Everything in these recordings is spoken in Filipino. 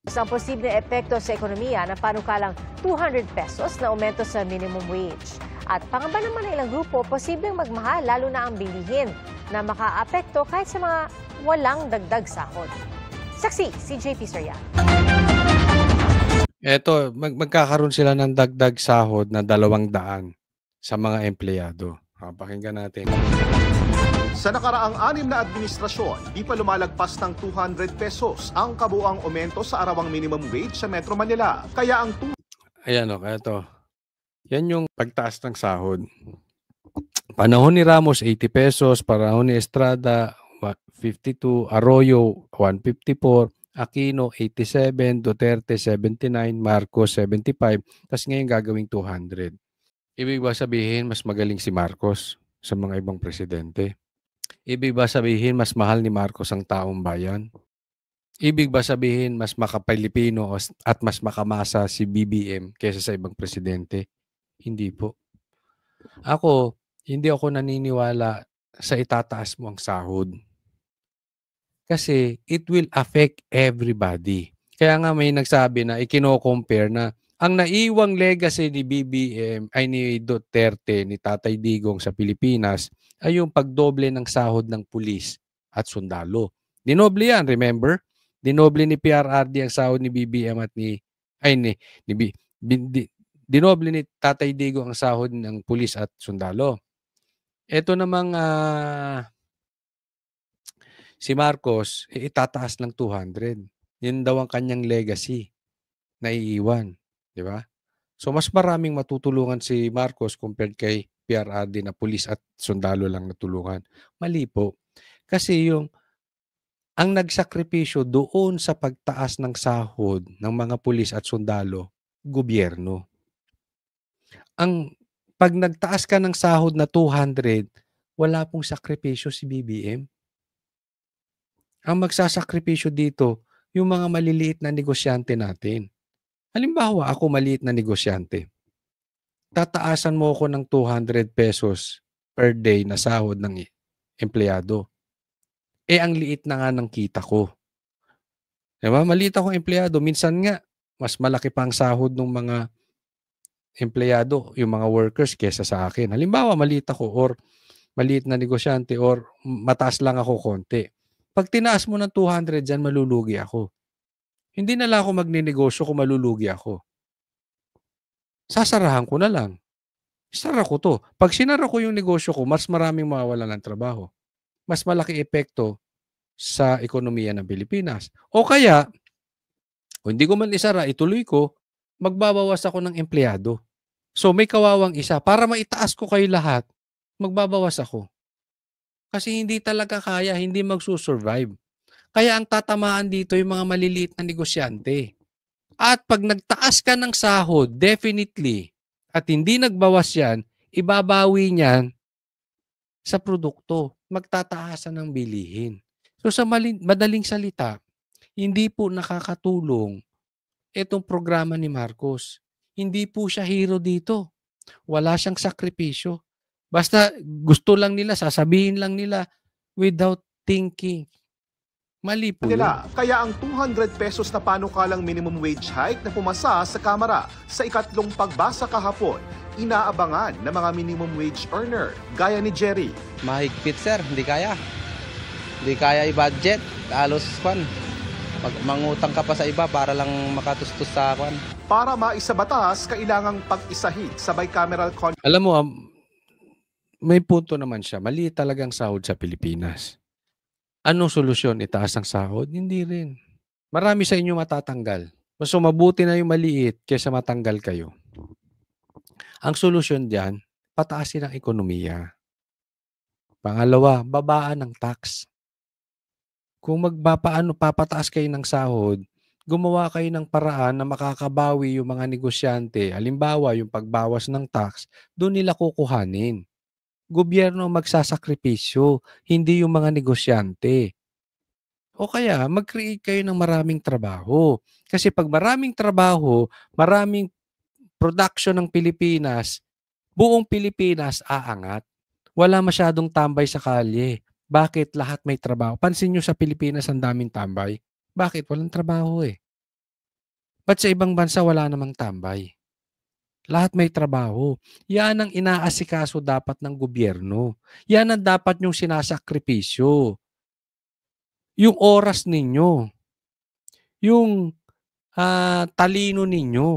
Ang posibleng epekto sa ekonomiya ng panukalang 200 pesos na aumento sa minimum wage. At pangamba naman ng ilang grupo, posibleng magmahal lalo na ang bilihin na makaapekto kahit sa mga walang dagdag sahod. Saksi, si JP Soriano. Eto, magkakaroon sila ng dagdag sahod na 200 sa mga empleyado. Pakinggan natin. Sa nakaraang 6 na administrasyon, di pa lumalagpas ng 200 pesos ang kabuuang aumento sa arawang minimum wage sa Metro Manila. Kaya ang Ayan o, eto. Yan yung pagtaas ng sahod. Panahon ni Ramos, 80 pesos. Panahon ni Estrada, 52. Arroyo, 154. Aquino, 87. Duterte, 79. Marcos, 75. Tapos ngayon gagawing 200. Ibig ba sabihin mas magaling si Marcos sa mga ibang presidente? Ibig ba sabihin mas mahal ni Marcos ang taong bayan? Ibig ba sabihin mas makapilipino at mas makamasa si BBM kaysa sa ibang presidente? Hindi po. Hindi ako naniniwala sa itataas mo ang sahod. Kasi it will affect everybody. Kaya nga may nagsabi na ikino-compare na ang naiwang legacy ni BBM ay ni Duterte, ni Tatay Digong sa Pilipinas ay yung pagdoble ng sahod ng pulis at sundalo. Dinoble yan, remember? Dinoble ni PRRD ang sahod ni BBM at dinoble ni Tatay Digong ang sahod ng pulis at sundalo. Ito namang si Marcos, itataas ng 200. Yun daw ang kanyang legacy na iiwan. Di ba? So, mas maraming matutulungan si Marcos compared kay PRRD na pulis at sundalo lang natulungan. Mali po. Kasi ang nagsakripisyo doon sa pagtaas ng sahod ng mga pulis at sundalo, gobyerno. Pag nagtaas ka ng sahod na 200, wala pong sakripisyo si BBM. Ang magsasakripisyo dito, yung mga maliliit na negosyante natin. Halimbawa, ako maliit na negosyante. Tataasan mo ako ng 200 pesos per day na sahod ng empleyado. Ang liit na nga ng kita ko. Diba? Maliit akong empleyado. Minsan nga, mas malaki pa ang sahod ng mga empleyado, yung mga workers, kesa sa akin. Halimbawa, maliit ako or maliit na negosyante or mataas lang ako konti. Pag tinaas mo ng 200 dyan, malulugi ako. Hindi na lang ako magninegosyo kung malulugi ako. Sasarahan ko na lang. Sara ko to. Pag sinara ko yung negosyo ko, mas maraming mawawalan ng trabaho. Mas malaki epekto sa ekonomiya ng Pilipinas. O kaya, kung hindi ko man isara, ituloy ko, magbabawas ako ng empleyado. So may kawawang isa. Para maitaas ko kayo lahat, magbabawas ako. Kasi hindi talaga kaya, hindi magsusurvive. Kaya ang tatamaan dito yung mga maliliit na negosyante. At pag nagtaas ka ng sahod, definitely, at hindi nagbawas yan, ibabawi niyan sa produkto. Magtataasan ng bilihin. So sa madaling salita, hindi po nakakatulong itong programa ni Marcos. Hindi po siya hero dito. Wala siyang sakripisyo. Basta gusto lang nila, sasabihin lang nila without thinking. Mali po yun. Kaya ang 200 pesos na panukalang minimum wage hike na pumasa sa Kamara sa ikatlong pagbasa kahapon, inaabangan ng mga minimum wage earner gaya ni Jerry. Mahigpit sir, hindi kaya. Hindi kaya i-budget. Halos mangutang ka pa sa iba para lang makatustos sa kwan. Para maisabatas, kailangang pag-isahid sa bicameral Alam mo, may punto naman siya. Mali talagang sahod sa Pilipinas. Anong solusyon? Itaas ang sahod? Hindi rin. Marami sa inyo matatanggal. Mas mabuti na yung maliit kaysa matanggal kayo. Ang solusyon diyan, pataasin ang ekonomiya. Pangalawa, babaan ng tax. Kung papataas kayo ng sahod, gumawa kayo ng paraan na makakabawi yung mga negosyante. Halimbawa, yung pagbawas ng tax, doon nila kukuhanin. Gobyerno magsasakripisyo, hindi yung mga negosyante. O kaya, mag-create kayo ng maraming trabaho. Kasi pag maraming trabaho, maraming production ng Pilipinas, buong Pilipinas aangat. Wala masyadong tambay sa kalye. Bakit lahat may trabaho? Pansin nyo sa Pilipinas ang daming tambay. Bakit? Walang trabaho eh. Ba't sa ibang bansa wala namang tambay? Lahat may trabaho. Yan ang inaasikaso dapat ng gobyerno. Yan ang dapat niyong sinasakripisyo. Yung oras ninyo, yung talino ninyo,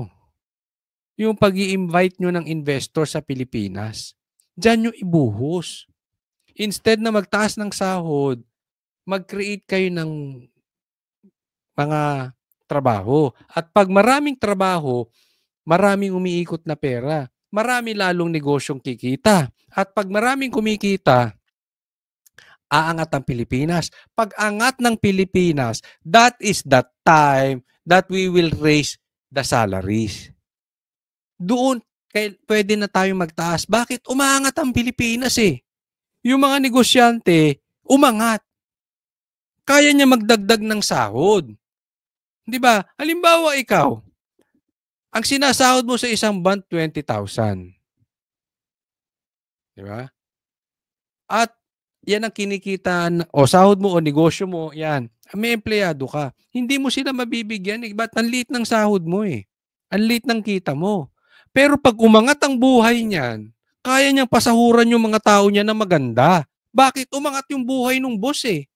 yung pag-i-invite nyo ng investor sa Pilipinas. Diyan nyo ibuhos. Instead na magtaas ng sahod, mag-create kayo ng mga trabaho. At pag maraming trabaho, maraming umiikot na pera. Marami lalong negosyong kikita. At pag maraming kumikita, aangat ang Pilipinas. Pag angat ng Pilipinas, that is the time that we will raise the salaries. Doon, pwede na tayo magtaas. Bakit? Umangat ang Pilipinas eh. Yung mga negosyante, umangat. Kaya niya magdagdag ng sahod. Di ba? Halimbawa ikaw, ang sinasahod mo sa isang buwan, 20,000. Di ba? At yan ang kinikita o sahod mo o negosyo mo, yan. May empleyado ka. Hindi mo sila mabibigyan. Ba't ang liit ng sahod mo eh? Ang liit ng kita mo. Pero pag umangat ang buhay niyan, kaya niyang pasahuran yung mga tao niya na maganda. Bakit? Umangat yung buhay ng boss eh.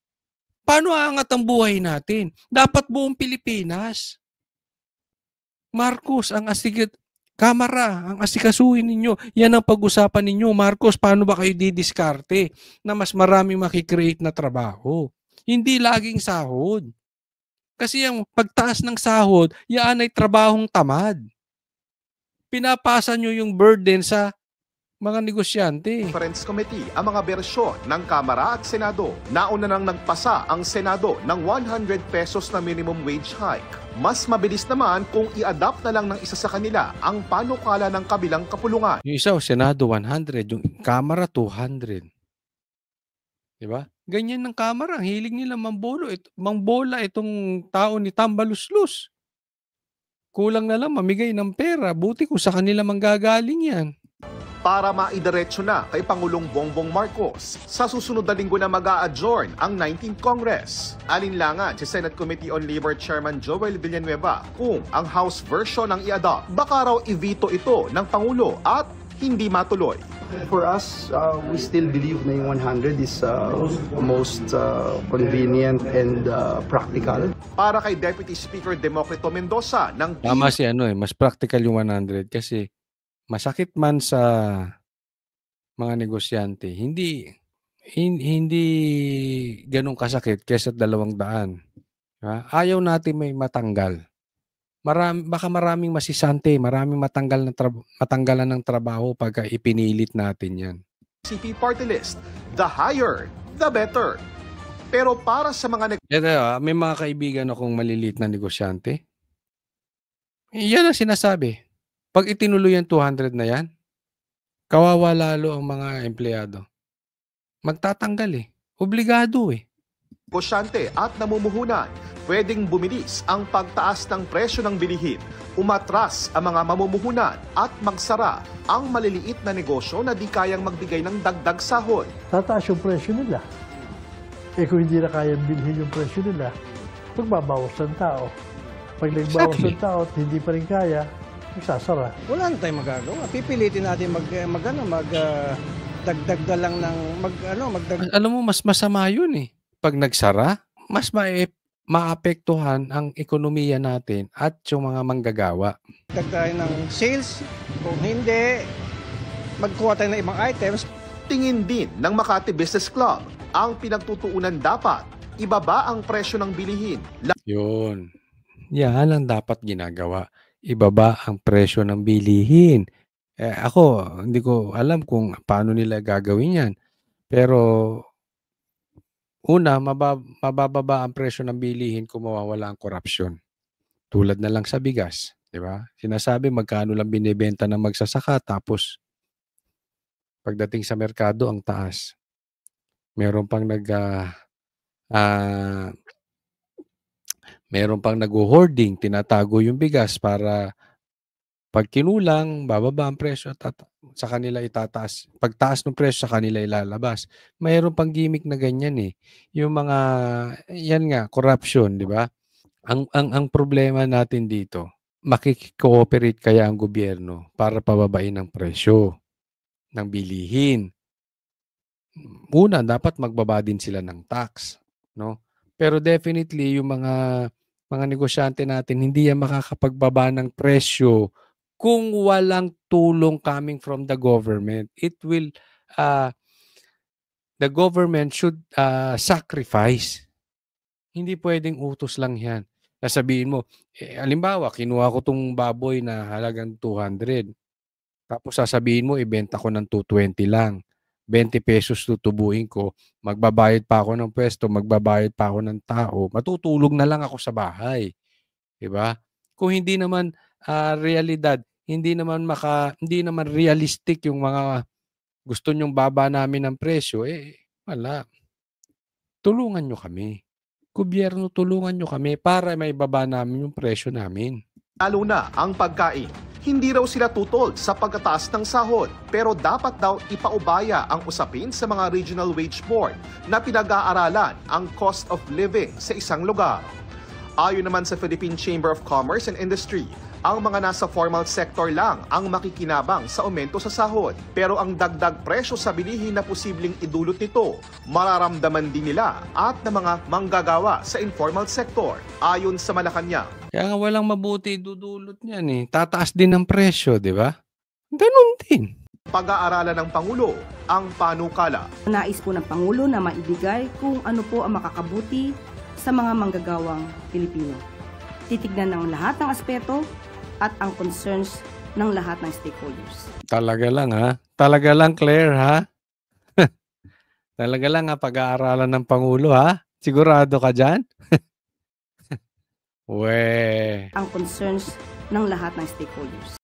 Paano aangat ang buhay natin? Dapat buong Pilipinas. Marcos, Kamara, ang asikasuhin ninyo. Yan ang pag-usapan ninyo. Marcos, paano ba kayo didiskarte na mas maraming makikreate na trabaho? Hindi laging sahod. Kasi ang pagtaas ng sahod, yan ay trabahong tamad. Pinapasa nyo yung burden sa mga negosyante. Conference Committee ang mga bersyon ng Kamara at Senado. Nauna nang nagpasa ang Senado ng 100 pesos na minimum wage hike. Mas mabilis naman kung i-adapt na lang ng isa sa kanila ang panukala ng kabilang kapulungan. Yung isa, Senado 100, yung Kamara 200. Diba? Ganyan ng Kamara, ang hilig nila mangbola itong tao ni Tambaluslus. Kulang na lang mamigay ng pera. Buti kung sa kanila manggagaling yan. Para maidiretso na kay Pangulong Bongbong Marcos sa susunod na linggo na mag-a-adjourn ang 19th Congress. Alinlangan si Senate Committee on Labor Chairman Joel Villanueva kung ang House version ang i-adopt. Baka raw i-veto ito ng Pangulo at hindi matuloy. For us, we still believe na yung 100 is most convenient and practical. Para kay Deputy Speaker Democrito Mendoza ng Tama si mas practical yung 100 kasi masakit man sa mga negosyante, hindi ganun kasakit kaysa 200. Ayaw natin may matanggal. Baka maraming masisante, maraming matanggalan ng trabaho pagka ipinilit natin yan. CP Party List, the higher, the better. Pero para sa mga may mga kaibigan akong maliliit na negosyante. Yan ang sinasabi. Pag itinuloy ang 200 na yan, kawawa lalo ang mga empleyado. Magtatanggal eh. Obligado eh. negosyante at namumuhunan, pwedeng bumilis ang pagtaas ng presyo ng bilihin, umatras ang mga mamumuhunan at magsara ang maliliit na negosyo na di kayang magbigay ng dagdag sahod. Tataas yung presyo nila. Kung hindi na kayang bilhin yung presyo nila, magbabawas ng tao. Pag nagbawas ng tao at hindi pa rin kaya, magsasara. Wala na tayong magagawa. Pipilitin natin dagdag na lang ng Alam mo, mas masama yun eh. Pag nagsara, mas maapektuhan ang ekonomiya natin at yung mga manggagawa. Tayo ng sales. Kung hindi, magkuha tayo ng ibang items. Tingin din ng Makati Business Club, ang pinagtutuunan dapat, ibaba ang presyo ng bilihin. Yun. Yan ang dapat ginagawa. Ibaba ang presyo ng bilihin. Ako, hindi ko alam kung paano nila gagawin yan. Pero, una, mabababa ang presyo ng bilihin kung mawawala ang korupsyon. Tulad na lang sa bigas. Di ba? Sinasabi magkano lang binibenta ng magsasaka tapos pagdating sa merkado ang taas. Meron pang nag-hoarding, tinatago yung bigas para pag kinulang, bababa ang presyo at sa kanila itataas. Pagtaas ng presyo sa kanila ilalabas. Mayroon pang gimmick na ganyan eh. Yung yan nga, corruption, di ba? Ang problema natin dito, makikooperate kaya ang gobyerno para pababain ang presyo ng bilihin? Una, dapat magbaba din sila ng tax, no? Pero definitely yung mga negosyante natin hindi yan makakapagbaba ng presyo kung walang tulong coming from the government. The government should sacrifice. Hindi pwedeng utos lang yan. Sasabihin mo, halimbawa, kinuha ko tong baboy na halagang 200. Tapos sasabihin mo, ibenta ko ng 220 lang. 20 pesos tutubuhin ko. Magbabayad pa ako ng pwesto, magbabayad pa ako ng tao. Matutulog na lang ako sa bahay. Diba? Kung hindi naman realidad, hindi naman realistic yung mga gusto nyong baba namin ng presyo, wala. Tulungan nyo kami. Gobyerno, tulungan nyo kami para may baba namin yung presyo namin. Lalo na ang pagkain. Hindi raw sila tutol sa pagkataas ng sahod, pero dapat daw ipaubaya ang usapin sa mga regional wage board na pinag-aaralan ang cost of living sa isang lugar. Ayon naman sa Philippine Chamber of Commerce and Industry, ang mga nasa formal sector lang ang makikinabang sa aumento sa sahod. Pero ang dagdag presyo sa bilihin na posibleng idulot nito, mararamdaman din nila at ng mga manggagawa sa informal sector. Ayon sa Malacanang, kaya nga walang mabuti dudulot niyan eh. Tataas din ang presyo, di ba? Ganun din. pag-aaralan ng Pangulo ang panukala. Nais po ng Pangulo na maibigay kung ano po ang makakabuti sa mga manggagawang Pilipino. Titignan ng lahat ng aspeto at ang concerns ng lahat ng stakeholders. Talaga lang ha? Talaga lang, Claire ha? Talaga lang ha, pag-aaralan ng Pangulo ha? Sigurado ka dyan? Ang concerns ng lahat ng stakeholders.